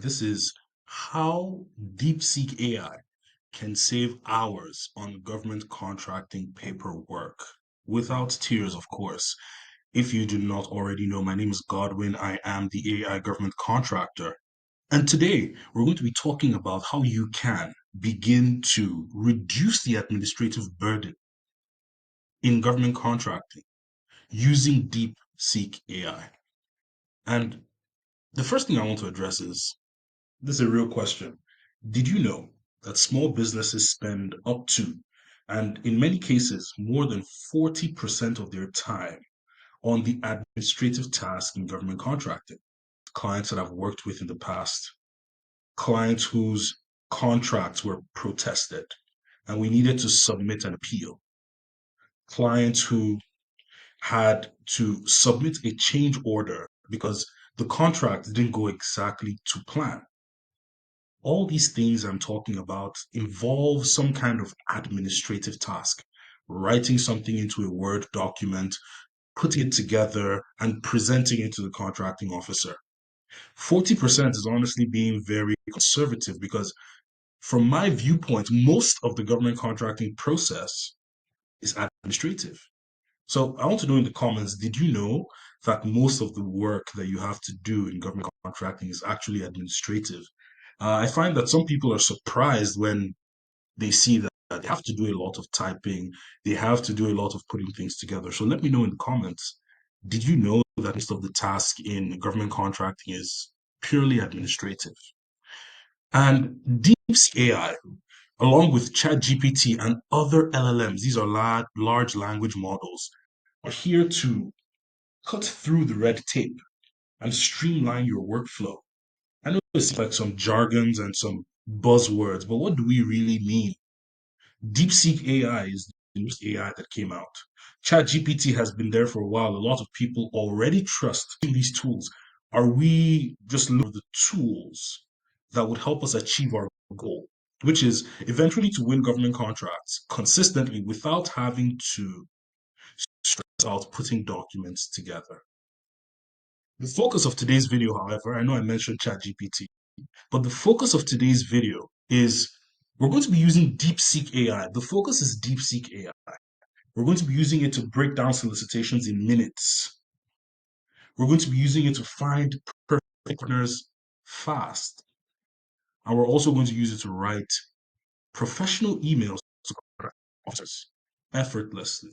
This is how DeepSeek AI can save hours on government contracting paperwork without tears, of course. If you do not already know, my name is Godwin. I am the AI government contractor. And today we're going to be talking about how you can begin to reduce the administrative burden in government contracting using DeepSeek AI. And the first thing I want to address is this is a real question. Did you know that small businesses spend up to, and in many cases, more than 40% of their time on the administrative task in government contracting? Clients that I've worked with in the past, clients whose contracts were protested and we needed to submit an appeal, clients who had to submit a change order because the contract didn't go exactly to plan. All these things I'm talking about involve some kind of administrative task, writing something into a Word document, putting it together, and presenting it to the contracting officer. 40% is honestly being very conservative because, from my viewpoint, most of the government contracting process is administrative. So I want to know in the comments, did you know that most of the work that you have to do in government contracting is actually administrative? I find that some people are surprised when they see that they have to do a lot of typing, they have to do a lot of putting things together. So let me know in the comments, did you know that most of the task in government contracting is purely administrative? And DeepSeek AI, along with ChatGPT and other LLMs, these are large language models, are here to cut through the red tape and streamline your workflow. I know it's like some jargons and some buzzwords, but what do we really mean? DeepSeek AI is the newest AI that came out. ChatGPT has been there for a while. A lot of people already trust in these tools. Are we just looking for the tools that would help us achieve our goal, which is eventually to win government contracts consistently without having to stress out putting documents together? The focus of today's video, however, I know I mentioned ChatGPT, but the focus of today's video is we're going to be using DeepSeek AI. The focus is DeepSeek AI. We're going to be using it to break down solicitations in minutes. We're going to be using it to find perfect partners fast. And we're also going to use it to write professional emails to officers effortlessly.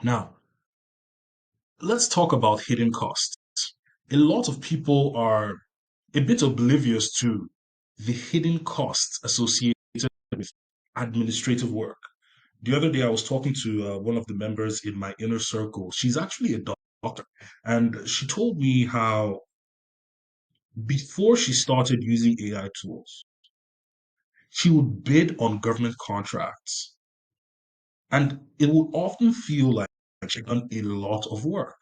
Now, let's talk about hidden costs. A lot of people are a bit oblivious to the hidden costs associated with administrative work. The other day, I was talking to one of the members in my inner circle. She's actually a doctor, and she told me how before she started using AI tools, she would bid on government contracts, and it would often feel like she'd done a lot of work.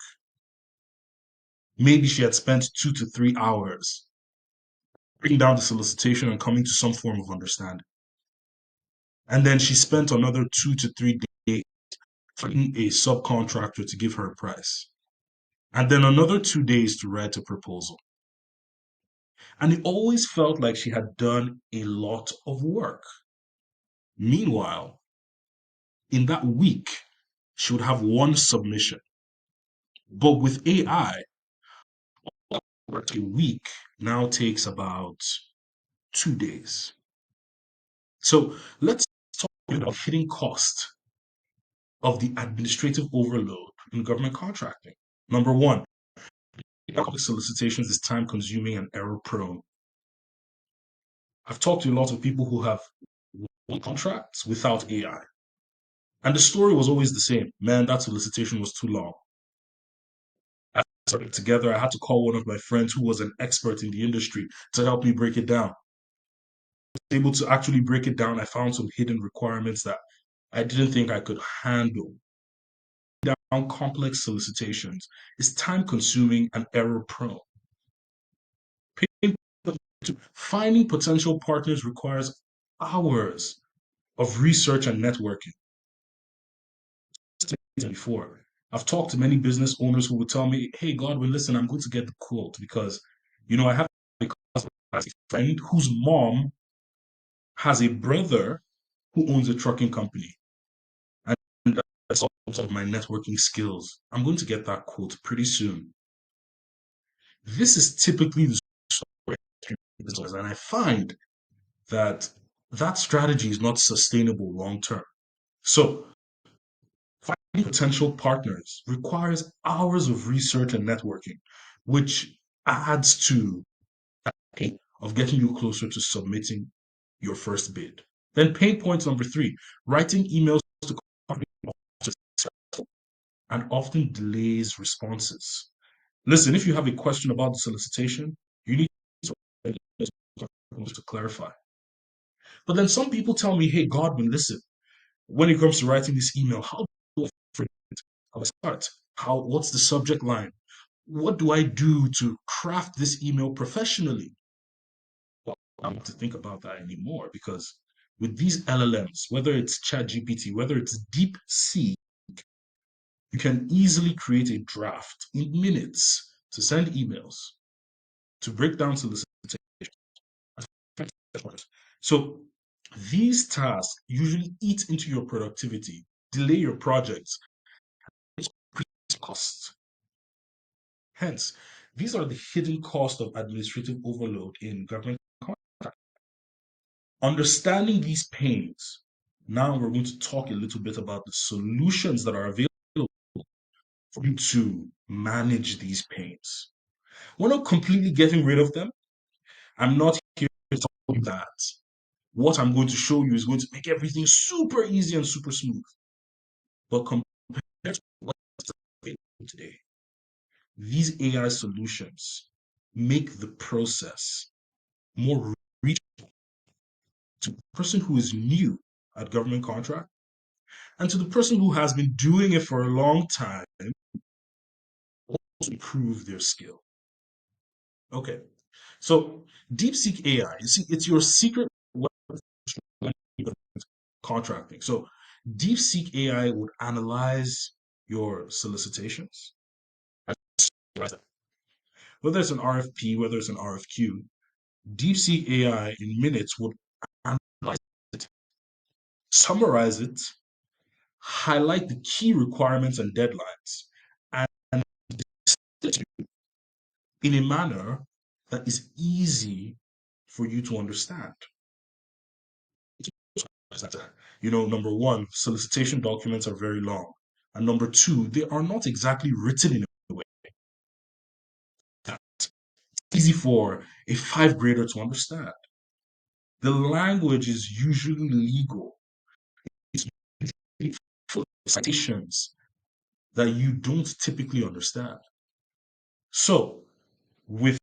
Maybe she had spent 2 to 3 hours breaking down the solicitation and coming to some form of understanding. And then she spent another 2 to 3 days finding a subcontractor to give her a price. And then another 2 days to write a proposal. And it always felt like she had done a lot of work. Meanwhile, in that week, she would have one submission. But with AI, a week now takes about 2 days. So let's talk about hidden cost of the administrative overload in government contracting. Number one, public solicitations is time consuming and error prone. I've talked to a lot of people who have won contracts without AI. And the story was always the same. Man, that solicitation was too long. I started together. I had to call one of my friends who was an expert in the industry to help me break it down. I was able to actually break it down. I found some hidden requirements that I didn't think I could handle. Down complex solicitations is time consuming and error prone. Finding potential partners requires hours of research and networking. Before, I've talked to many business owners who would tell me, "Hey, Godwin, listen, I'm going to get the quote because, I have a has a friend whose mom has a brother who owns a trucking company. And that's all of my networking skills. I'm going to get that quote pretty soon. This is typically the story, and I find that that strategy is not sustainable long term. So, finding potential partners requires hours of research and networking, which adds to of getting you closer to submitting your first bid. Then pain point number three, writing emails to and often delays responses. Listen, if you have a question about the solicitation, you need to clarify. But then some people tell me, hey, Godwin, listen, when it comes to writing this email, how do I start? What's the subject line? What do I do to craft this email professionally? Well, I don't have to think about that anymore because with these LLMs, whether it's ChatGPT, whether it's DeepSeek, you can easily create a draft in minutes to send emails, to break down solicitations. So these tasks usually eat into your productivity, delay your projects, increase costs. Hence, these are the hidden costs of administrative overload in government contracts. Understanding these pains, now we're going to talk a little bit about the solutions that are available for you to manage these pains. We're not completely getting rid of them. I'm not here to tell you that what I'm going to show you is going to make everything super easy and super smooth. But compared to what's available today, these AI solutions make the process more reachable to the person who is new at government contract and to the person who has been doing it for a long time to improve their skill. Okay, so DeepSeek AI, you see, it's your secret weapon contracting. So DeepSeek AI would analyze your solicitations, whether it's an RFP, whether it's an RFQ. DeepSeek AI in minutes would analyze it, summarize it, highlight the key requirements and deadlines, and in a manner that is easy for you to understand. Number one, solicitation documents are very long. And number two, they are not exactly written in a way that's easy for a five grader to understand. The language is usually legal. It's full of citations that you don't typically understand. So, with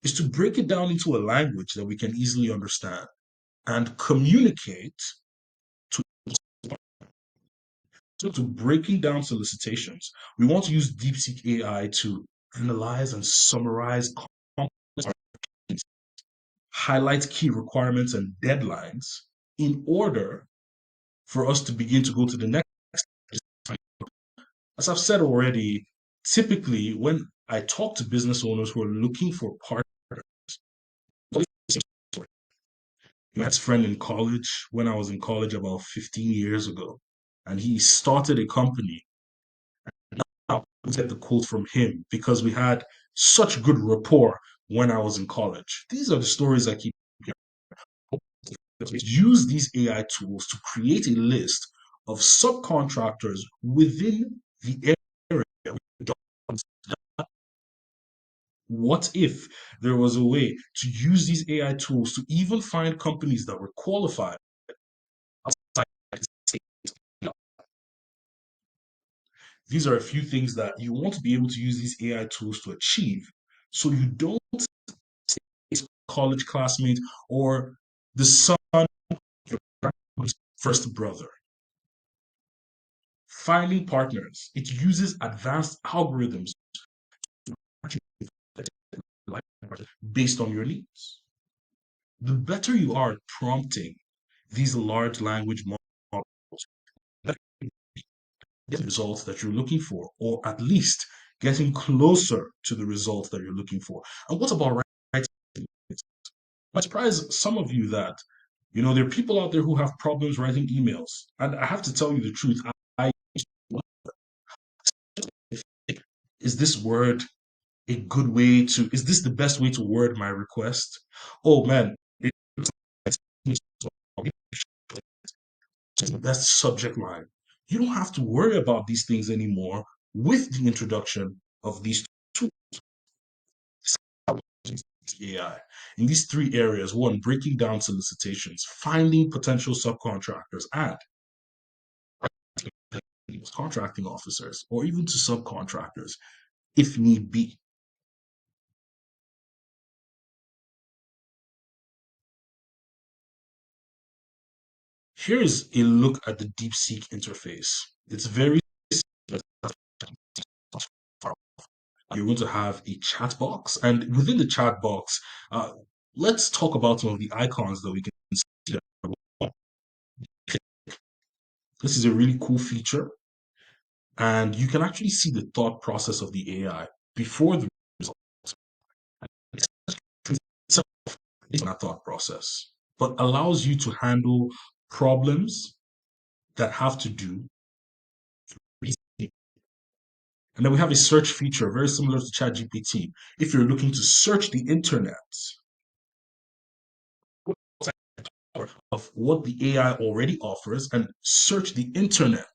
is to break it down into a language that we can easily understand and communicate to breaking down solicitations. We want to use DeepSeek AI to analyze and summarize, highlight key requirements and deadlines in order for us to begin to go to the next. As I've said already, typically when I talk to business owners who are looking for partners, I had a friend in college when I was in college about 15 years ago, and he started a company. Now I get the quote from him because we had such good rapport when I was in college. These are the stories I keep. Use these AI tools to create a list of subcontractors within the area. What if there was a way to use these AI tools to even find companies that were qualified outside the state? These are a few things that you want to be able to use these AI tools to achieve so you don't say college classmate or the son of your first brother. Finding partners, it uses advanced algorithms based on your needs. The better you are at prompting these large language models, the results that you're looking for, or at least getting closer to the results that you're looking for. And what about writing? I surprise some of you that, there are people out there who have problems writing emails. And I have to tell you the truth. I is this word a good way to, is this the best way to word my request? Oh man, it's the best subject line. You don't have to worry about these things anymore with the introduction of these tools, AI. In these three areas: one, breaking down solicitations, finding potential subcontractors, and contracting officers, or even to subcontractors if need be. Here's a look at the DeepSeek interface. It's very you're going to have a chat box, and within the chat box, uh, let's talk about some of the icons that we can see. This is a really cool feature, and you can actually see the thought process of the AI before the results. It's not a thought process, but allows you to handle problems that have to do. And then we have a search feature very similar to ChatGPT. If you're looking to search the internet of what the AI already offers and search the internet,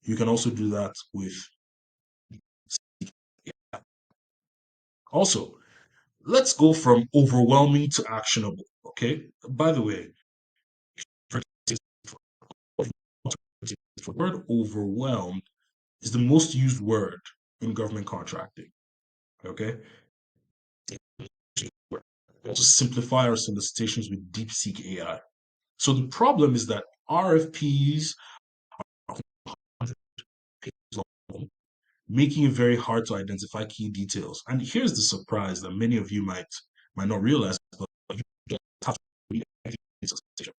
you can also do that with. Also, let's go from overwhelming to actionable. Okay. By the way, the word overwhelmed is the most used word in government contracting. Okay. Also simplify our solicitations with DeepSeek AI. So the problem is that RFPs are making it very hard to identify key details. And here's the surprise that many of you might not realize, but you don't have to read everything in the solicitation.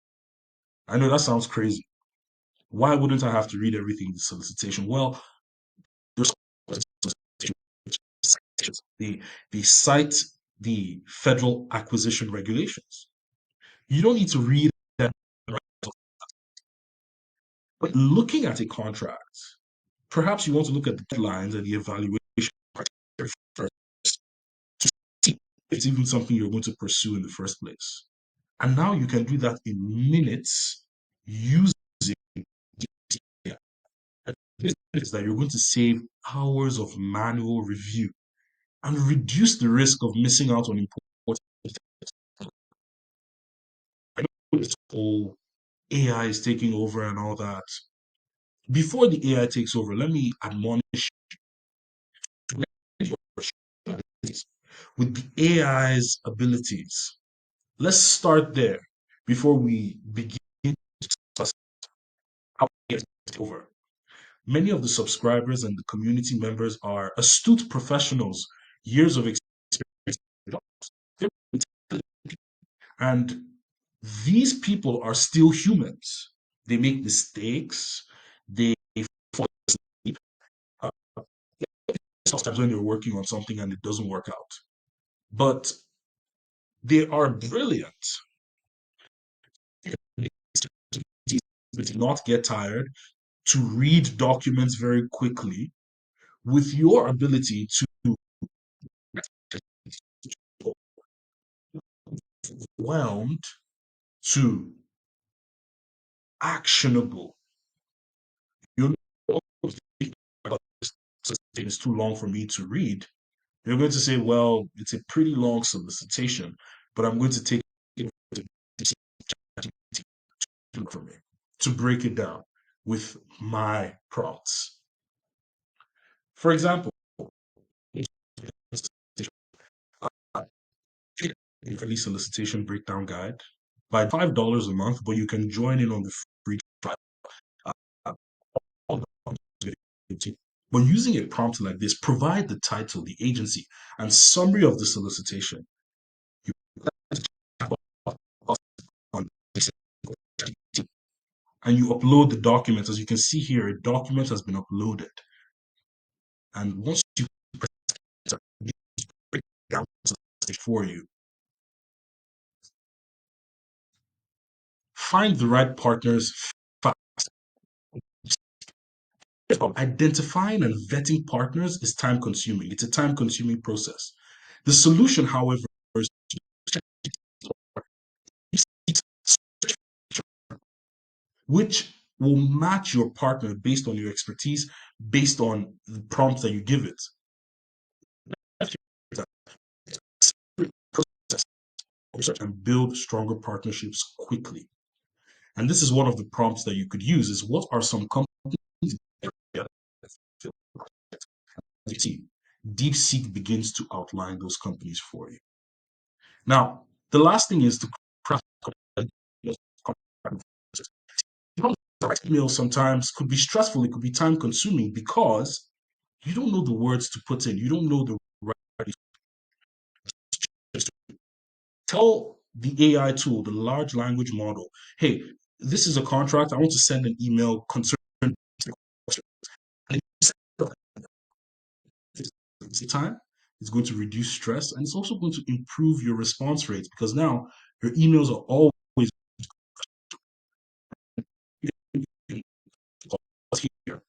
I know that sounds crazy. Why wouldn't I have to read everything in the solicitation? Well, there's they they cite the federal acquisition regulations. You don't need to read them, but looking at a contract, perhaps you want to look at the deadlines and the evaluation criteria first to see if it's even something you're going to pursue in the first place. And now you can do that in minutes using AI. This is that you're going to save hours of manual review and reduce the risk of missing out on important things. I know this whole AI is taking over and all that. Before the AI takes over, let me admonish you with the AI's abilities. Let's start there before we begin to discuss how it takes over. Many of the subscribers and the community members are astute professionals, years of experience, and these people are still humans. They make mistakes. They fall asleep. Uh, Sometimes when you're working on something and it doesn't work out, but they are brilliant. They do not get tired to read documents very quickly with your ability to overwhelmed to actionable. You're not it's too long for me to read. You're going to say, well, it's a pretty long solicitation, but I'm going to take it for me to break it down with my prompts. For example, early solicitation breakdown guide by $5 a month, but you can join in on the free trial. Uh, but using a prompt like this, provide the title, the agency, and summary of the solicitation. You and you upload the documents. As you can see here, a document has been uploaded. And once you for you. Find the right partners fast. Identifying and vetting partners is time consuming. It's a time consuming process. The solution, however, is which will match your partner based on your expertise, based on the prompts that you give it. Research and build stronger partnerships quickly. And this is one of the prompts that you could use is what are some companies DeepSeek begins to outline those companies for you. Now, the last thing is to craft email sometimes could be stressful, it could be time consuming because you don't know the words to put in, you don't know the right. Tell the AI tool, the large language model, hey, this is a contract. I want to send an email concerning the time. It's going to reduce stress and it's also going to improve your response rates because now your emails are always here.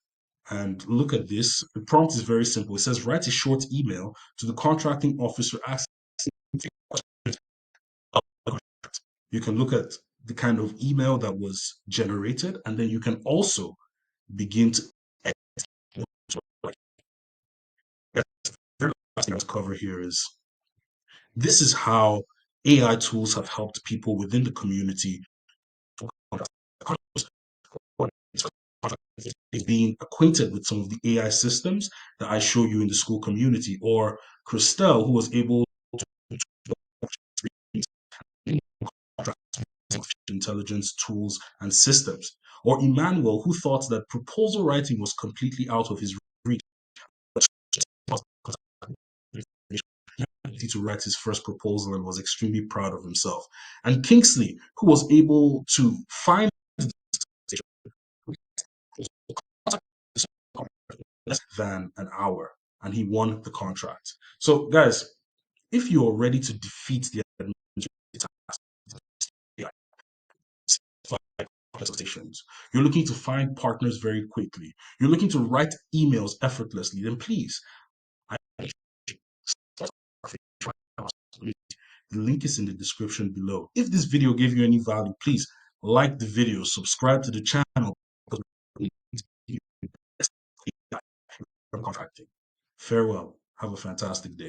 And look at this. The prompt is very simple. It says write a short email to the contracting officer asking. You can look at the kind of email that was generated, and then you can also begin to cover here is this is how AI tools have helped people within the community being acquainted with some of the AI systems that I show you in the school community, or Christelle, who was able to intelligence tools and systems, or Emmanuel, who thought that proposal writing was completely out of his reach to write his first proposal and was extremely proud of himself. And Kingsley, who was able to find less than an hour and he won the contract. So, guys, if you're ready to defeat the solicitations, you're looking to find partners very quickly, you're looking to write emails effortlessly, then please, the link is in the description below. If this video gave you any value, please like the video, subscribe to the channel. Contracting. Farewell. Have a fantastic day.